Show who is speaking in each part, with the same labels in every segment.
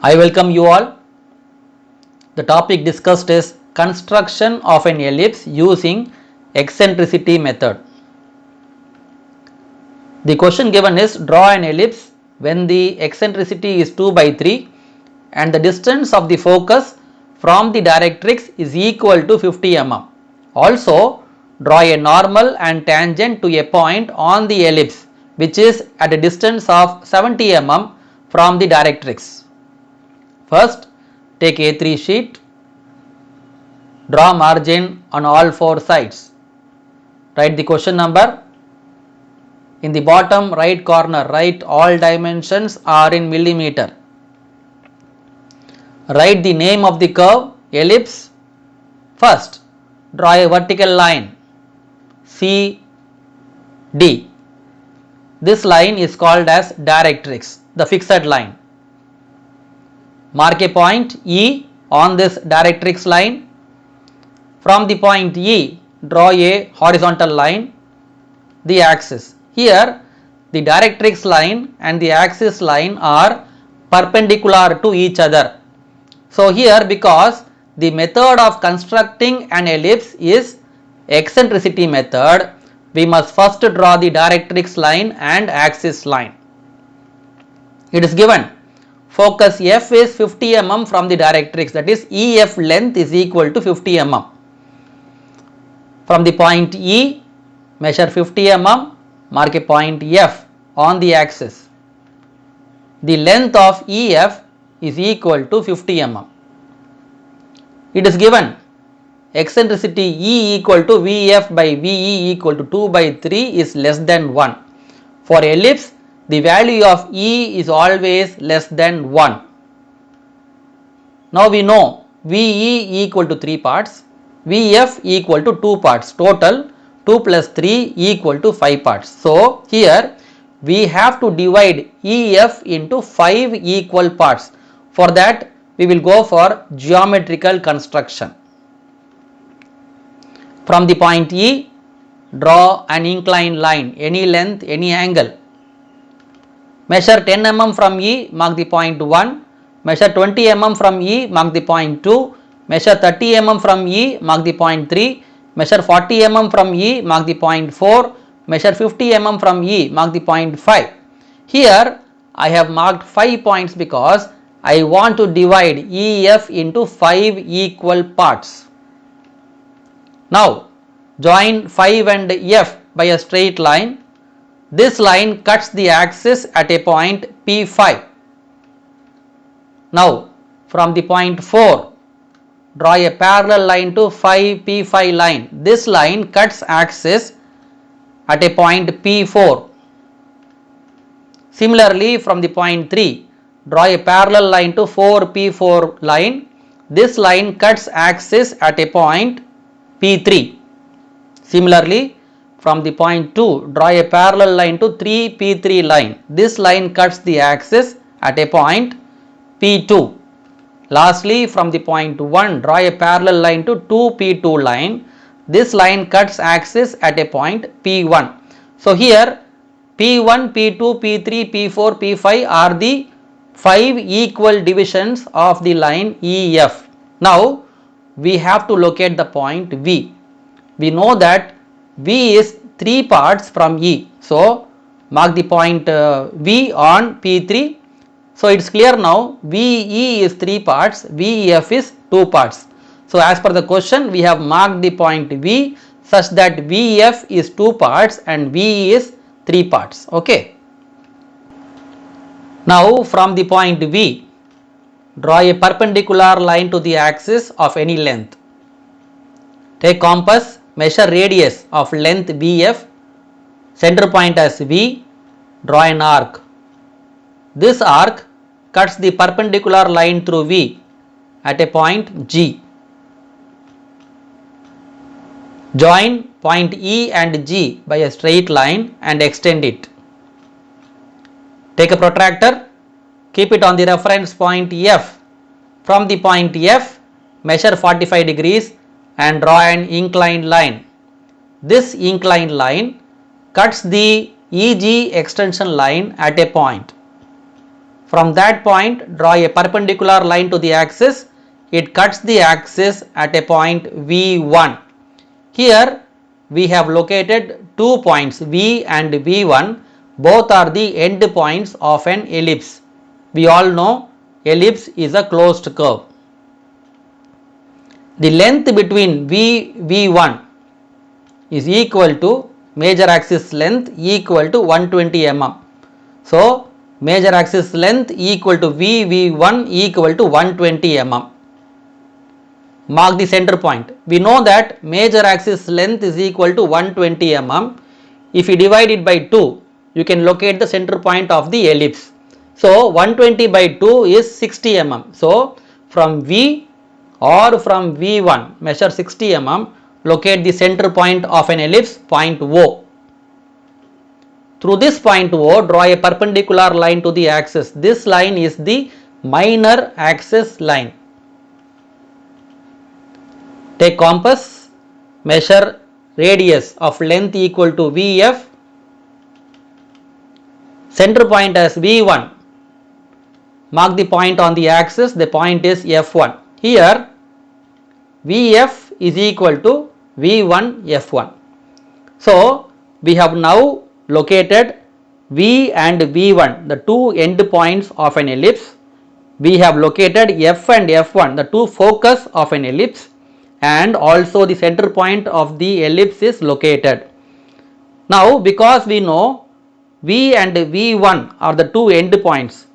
Speaker 1: I welcome you all. The topic discussed is construction of an ellipse using eccentricity method. The question given is draw an ellipse when the eccentricity is 2 by 3 and the distance of the focus from the directrix is equal to 50 mm. Also, draw a normal and tangent to a point on the ellipse which is at a distance of 70 mm from the directrix. First, take A3 sheet, draw margin on all four sides. Write the question number. In the bottom right corner, write all dimensions are in millimeter. Write the name of the curve, ellipse. First, draw a vertical line, CD. This line is called as directrix, the fixed line. Mark a point E on this directrix line. From the point E, draw a horizontal line, the axis. Here, the directrix line and the axis line are perpendicular to each other. So, here because the method of constructing an ellipse is eccentricity method, we must first draw the directrix line and axis line. It is given focus F is 50 mm from the directrix, that is EF length is equal to 50 mm. From the point E, measure 50 mm, mark a point F on the axis. The length of EF is equal to 50 mm. It is given eccentricity E equal to VF by VE equal to 2 by 3 is less than 1. For ellipse, the value of E is always less than 1. Now we know VE equal to 3 parts, VF equal to 2 parts, total 2 plus 3 equal to 5 parts. So, here we have to divide EF into 5 equal parts. For that, we will go for geometrical construction. From the point E, draw an inclined line, any length, any angle. Measure 10 mm from E, mark the point 1. Measure 20 mm from E, mark the point 2. Measure 30 mm from E, mark the point 3. Measure 40 mm from E, mark the point 4. Measure 50 mm from E, mark the point 5. Here, I have marked 5 points because I want to divide EF into 5 equal parts. Now, join 5 and F by a straight line. This line cuts the axis at a point P5. Now, from the point 4, draw a parallel line to 5 P5 line. This line cuts axis at a point P4. Similarly, from the point 3, draw a parallel line to 4 P4 line. This line cuts axis at a point P3. Similarly, from the point 2, draw a parallel line to 3 P3 line. This line cuts the axis at a point P2. Lastly, from the point 1, draw a parallel line to 2 P2 line. This line cuts axis at a point P1. So, here P1, P2, P3, P4, P5 are the 5 equal divisions of the line EF. Now, we have to locate the point V. We know that V is 3 parts from E. So, mark the point V on P3. So, it is clear now VE is 3 parts, VEF is 2 parts. So, as per the question, we have marked the point V such that VF is 2 parts and VE is 3 parts. Okay. Now, from the point V, draw a perpendicular line to the axis of any length. Take compass, measure radius of length VF, center point as V, draw an arc. This arc cuts the perpendicular line through V at a point G. Join point E and G by a straight line and extend it. Take a protractor, keep it on the reference point F. From the point F, measure 45 degrees and draw an inclined line. This inclined line cuts the EG extension line at a point. From that point, draw a perpendicular line to the axis. It cuts the axis at a point V1. Here we have located 2 points V and V1. Both are the end points of an ellipse. We all know ellipse is a closed curve. The length between V1 is equal to major axis length equal to 120 mm. So, major axis length equal to VV1 equal to 120 mm. Mark the center point. We know that major axis length is equal to 120 mm. If you divide it by 2, you can locate the center point of the ellipse. So, 120 by 2 is 60 mm. So, from V or from V1 measure 60 mm, locate the center point of an ellipse, point O. Through this point O, draw a perpendicular line to the axis. This line is the minor axis line. Take compass, measure radius of length equal to VF, center point as V1. Mark the point on the axis, the point is F1. Here VF is equal to V1 F1. So, we have now located V and V1, the two end points of an ellipse. We have located F and F1, the two focus of an ellipse, and also the center point of the ellipse is located. Now, because we know V and V1 are the two end points,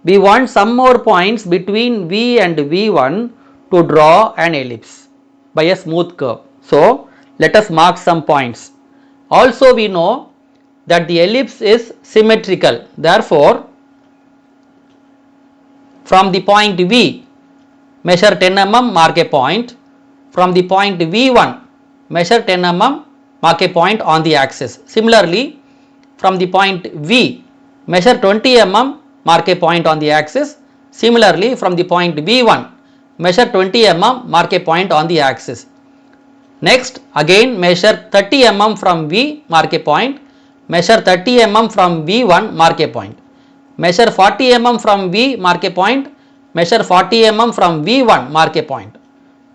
Speaker 1: we want some more points between V and V1 to draw an ellipse by a smooth curve. So, let us mark some points. Also, we know that the ellipse is symmetrical. Therefore, from the point V, measure 10 mm, mark a point. From the point V1, measure 10 mm, mark a point on the axis. Similarly, from the point V, measure 20 mm, mark a point on the axis. Similarly, from the point V1, measure 20 mm, mark a point on the axis. Next, again measure 30 mm from V, mark a point. Measure 30 mm from V1, mark a point. Measure 40 mm from V, mark a point. Measure 40 mm from V1, mark a point.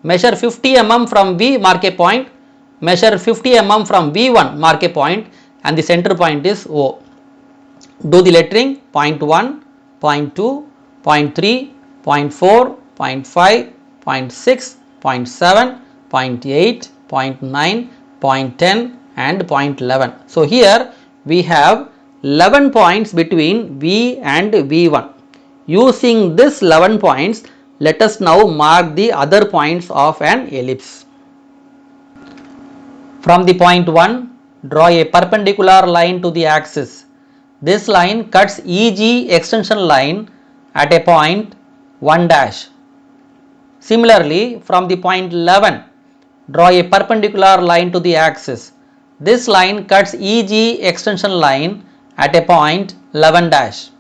Speaker 1: Measure 50 mm from V, mark a point. Measure 50 mm from V1, mark a point, and the center point is O. Do the lettering: point 1, point 2, point 3, point 4, point 5, point 6, point 7, point 8, point 9, point 10 and point 11. So, here we have 11 points between V and V1. Using this 11 points, let us now mark the other points of an ellipse. From the point 1, draw a perpendicular line to the axis. This line cuts EG extension line at a point 1 dash. Similarly, from the point 11, draw a perpendicular line to the axis. This line cuts EG extension line at a point 11 dash.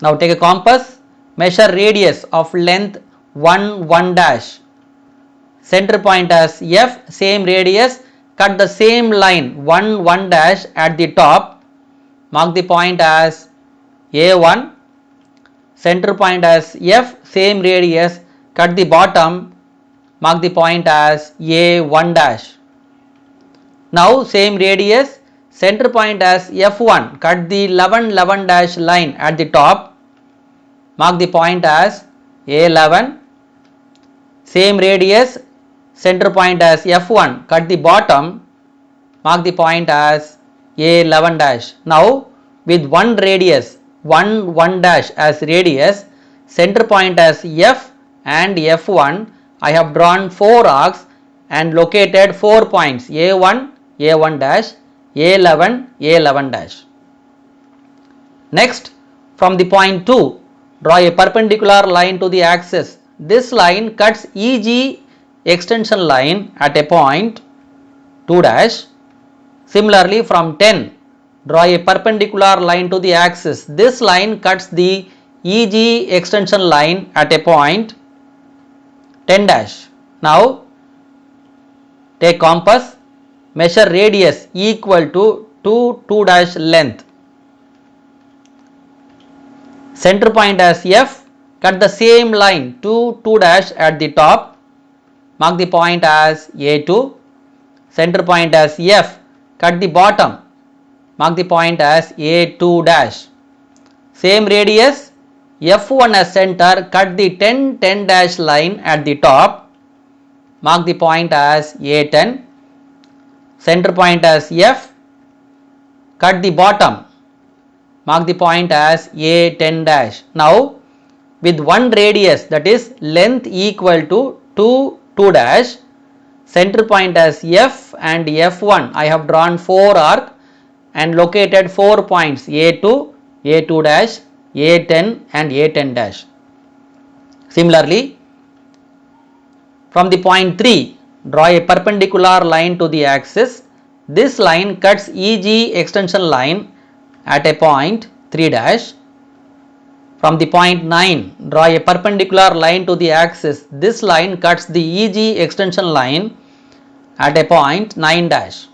Speaker 1: Now take a compass, measure radius of length 1 dash. Center point as F, same radius, cut the same line 1 dash at the top. Mark the point as A1. Center point as F, same radius, cut the bottom. Mark the point as A1 dash. Now same radius, center point as F1, cut the 11 dash line at the top. Mark the point as A11. Same radius, center point as F1, cut the bottom. Mark the point as A11 dash. Now with one radius, 1 dash as radius, center point as F and F1, I have drawn 4 arcs and located 4 points A1, A1 dash, A11, A11 dash. Next, from the point 2, draw a perpendicular line to the axis. This line cuts EG extension line at a point 2 dash. Similarly, from 10, draw a perpendicular line to the axis. This line cuts the EG extension line at a point 10 dash. Now, take compass, measure radius equal to 2 dash length. Center point as F, cut the same line 2, 2 dash at the top, mark the point as A2. Center point as F, cut the bottom, mark the point as A2 dash. Same radius, F1 as center, cut the 10, 10 dash line at the top, mark the point as A10. Center point as F, cut the bottom, mark the point as A10 dash. Now with one radius, that is length equal to 2, 2 dash, center point as F and F1, I have drawn 4 arc and located 4 points A2, A2 dash, A10 and A10 dash. Similarly, from the point 3, draw a perpendicular line to the axis. This line cuts EG extension line at a point 3 dash. From the point 9, draw a perpendicular line to the axis. This line cuts the EG extension line at a point 9 dash.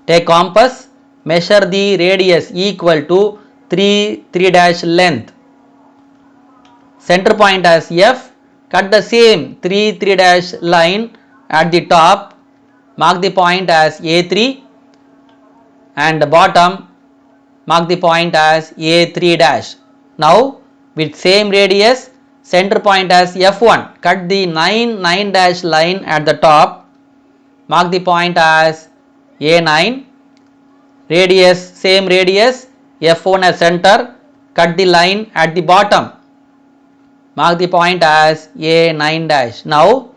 Speaker 1: Take compass, measure the radius equal to 3 dash length. Center point as F, cut the same 3 dash line at the top, mark the point as A3 and the bottom, mark the point as A3 dash. Now with same radius, center point as F1, cut the 9 dash line at the top, mark the point as A9. Radius, same radius, F1 as center, cut the line at the bottom, mark the point as A9 dash. Now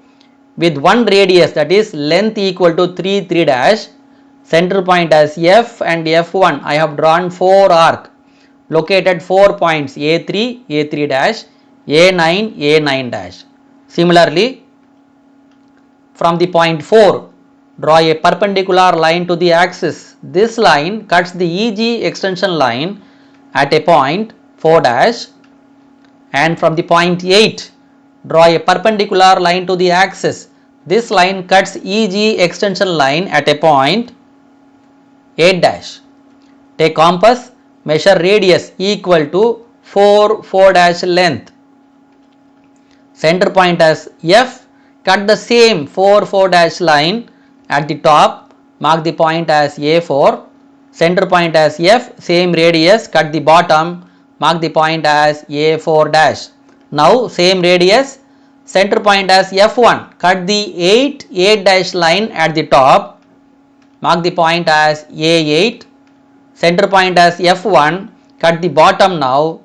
Speaker 1: with one radius, that is length equal to 3 dash, center point as F and F1, I have drawn 4 arc, located 4 points A3, A3 dash, A9, A9 dash. Similarly, from the point 4, draw a perpendicular line to the axis. This line cuts the EG extension line at a point 4 dash, and from the point 8, draw a perpendicular line to the axis. This line cuts EG extension line at a point 8 dash. Take compass, measure radius equal to 4 dash length. Center point as F, cut the same 4 dash line at the top, mark the point as A4. Center point as F, same radius, cut the bottom, mark the point as A4 dash. Now same radius, center point as F1, cut the 8 dash line at the top, mark the point as A8. Center point as F1, cut the bottom now,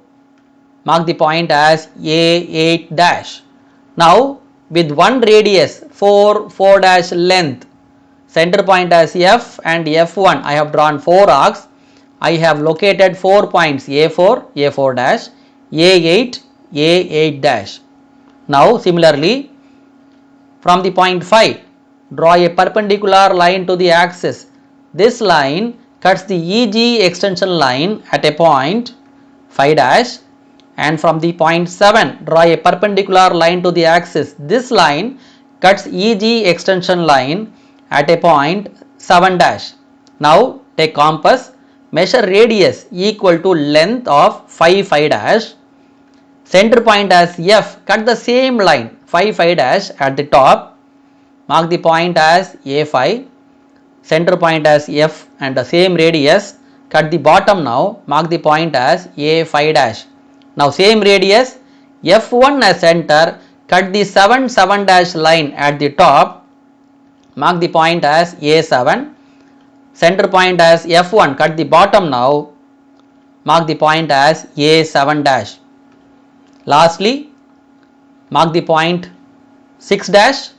Speaker 1: mark the point as A8 dash. Now with one radius, 4 dash length, center point as F and F1, I have drawn 4 arcs. I have located 4 points A4, A4 dash, A8, A8 dash. Now similarly, from the point 5, draw a perpendicular line to the axis. This line cuts the EG extension line at a point 5 dash, and from the point 7, draw a perpendicular line to the axis. This line cuts EG extension line at a point 7 dash. Now take compass, measure radius equal to length of 5 dash. Center point as F, cut the same line 5 dash at the top, mark the point as A5. Center point as F and the same radius, cut the bottom now, mark the point as A5 dash. Now same radius, F1 as center, cut the 7 dash line at the top, mark the point as A7. Center point as F1, cut the bottom now, mark the point as A7 dash. Lastly, mark the point 6 dash,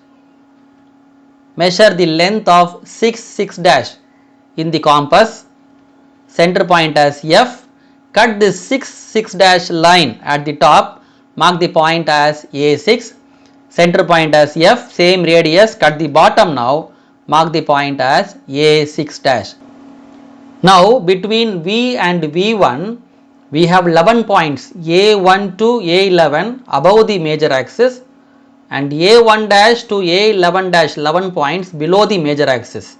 Speaker 1: measure the length of 6 dash in the compass. Center point as F, cut this 6 dash line at the top, mark the point as A6. Center point as F, same radius, cut the bottom now, mark the point as A6 dash. Now between V and V1, we have 11 points A1 to A11 above the major axis and A1 dash to A11 dash 11 points below the major axis.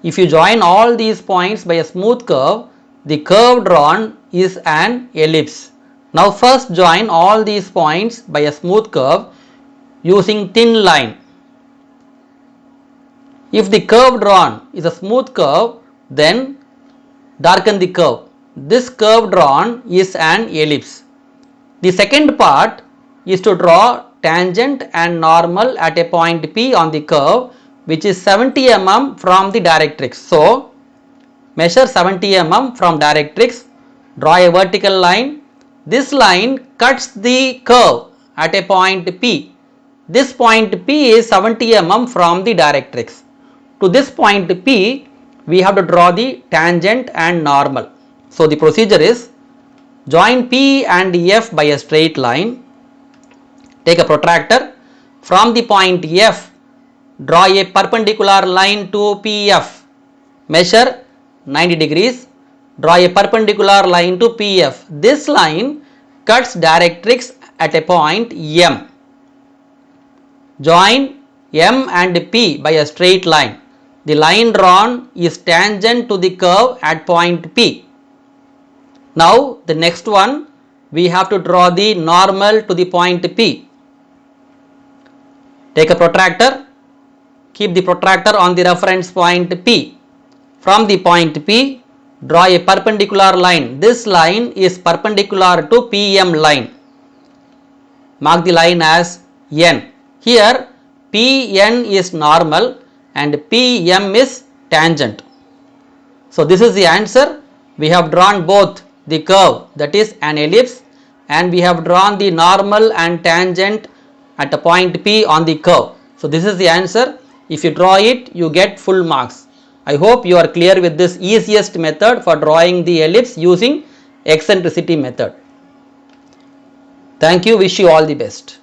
Speaker 1: If you join all these points by a smooth curve, the curve drawn is an ellipse. Now first join all these points by a smooth curve using thin line. If the curve drawn is a smooth curve, then darken the curve. This curve drawn is an ellipse. The second part is to draw tangent and normal at a point P on the curve, which is 70 mm from the directrix. So, measure 70 mm from directrix, draw a vertical line. This line cuts the curve at a point P. This point P is 70 mm from the directrix. To this point P, we have to draw the tangent and normal. So, the procedure is join P and F by a straight line. Take a protractor. From the point F, draw a perpendicular line to PF. Measure 90 degrees. Draw a perpendicular line to PF. This line cuts directrix at a point M. Join M and P by a straight line. The line drawn is tangent to the curve at point P. Now the next one, we have to draw the normal to the point P. Take a protractor, keep the protractor on the reference point P. From the point P, draw a perpendicular line. This line is perpendicular to PM line. Mark the line as N. Here PN is normal and PM is tangent. So this is the answer. We have drawn both the curve, that is an ellipse, and we have drawn the normal and tangent at a point P on the curve. So this is the answer. If you draw it, you get full marks. I hope you are clear with this easiest method for drawing the ellipse using eccentricity method. Thank you. Wish you all the best.